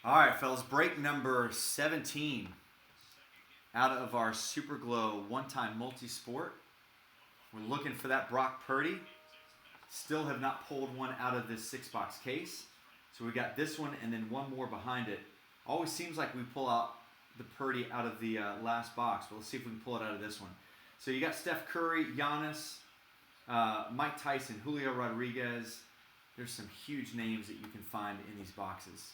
All right, fellas, break number 17 out of our Super Glow one-time multi-sport. We're looking for that Brock Purdy. Still have not pulled one out of this 6-box case. So we got this one and then one more behind it. Always seems like we pull out the Purdy out of the last box, but let's see if we can pull it out of this one. So you got Steph Curry, Giannis, Mike Tyson, Julio Rodriguez. There's some huge names that you can find in these boxes.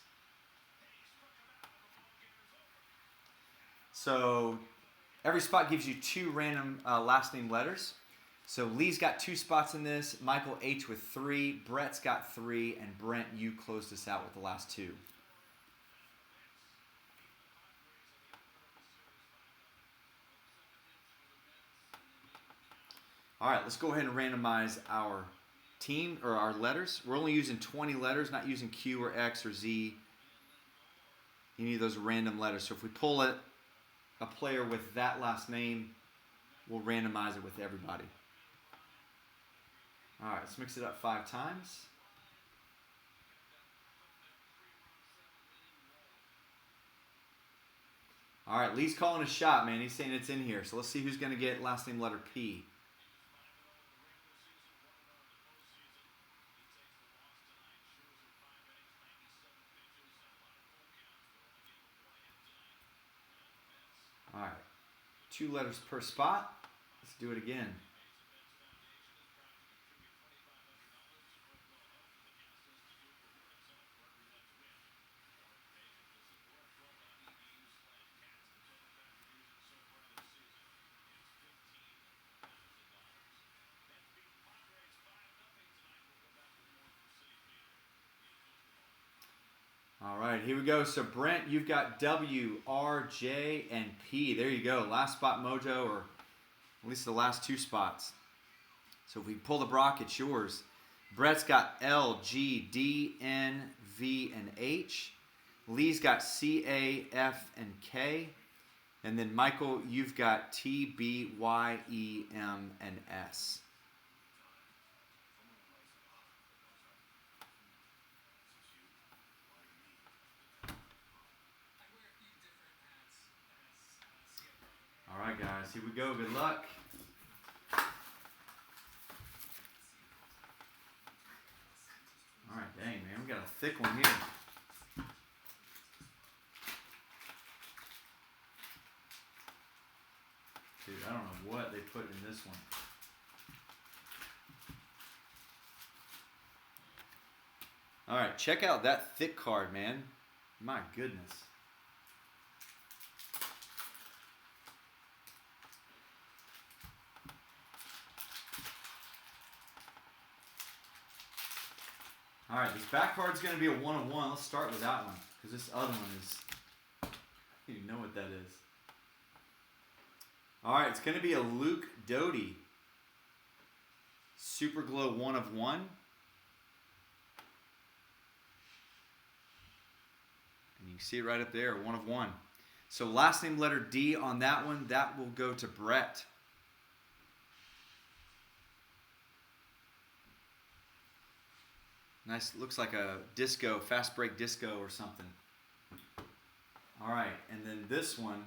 So every spot gives you 2 random last name letters. So Lee's got 2 spots in this, Michael H with 3, Brett's got 3, and Brent, you closed us out with the last 2. All right, let's go ahead and randomize our team or our letters. We're only using 20 letters, not using Q or X or Z, any of those random letters. So if we pull a player with that last name, we'll randomize it with everybody. All right, let's mix it up 5 times. All right, Lee's calling a shot, man. He's saying it's in here. So let's see who's going to get last name letter P. All right, 2 letters per spot. Let's do it again. All right, here we go. So Brent, you've got W, R, J, and P. There you go. Last spot mojo, or at least the last 2 spots. So if we pull the Brock, it's yours. Brett's got L, G, D, N, V, and H. Lee's got C, A, F, and K. And then Michael, you've got T, B, Y, E, M, and S. All right, guys, here we go. Good luck. All right, dang, man, we got a thick one here. Dude, I don't know what they put in this one. All right, check out that thick card, man. My goodness. All right, this back card's going to be a 1-of-1. Let's start with that one, because this other one is, you know what that is. All right, it's going to be a Luke Doty Super Glow 1-of-1. And you can see it right up there, 1-of-1. So last name letter D on that one, that will go to Brett. Nice, looks like a disco, fast break disco or something. All right, and then this one,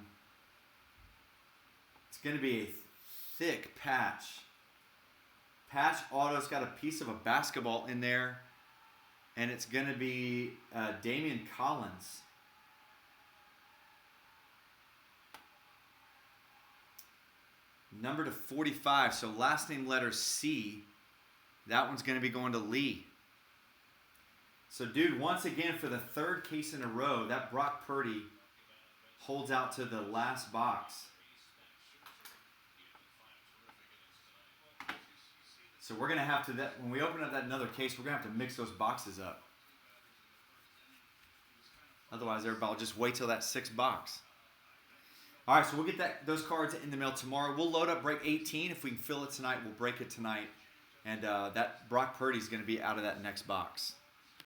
it's going to be a thick patch. Patch auto's got a piece of a basketball in there, and it's going to be Damian Collins. Number to 45, so last name letter C. That one's going to be going to Lee. So, dude, once again, for the 3rd case in a row, that Brock Purdy holds out to the last box. So we're going to have to, when we open up that another case, we're going to have to mix those boxes up. Otherwise, everybody will just wait till that 6th box. All right, so we'll get those cards in the mail tomorrow. We'll load up break 18. If we can fill it tonight, we'll break it tonight. And that Brock Purdy is going to be out of that next box.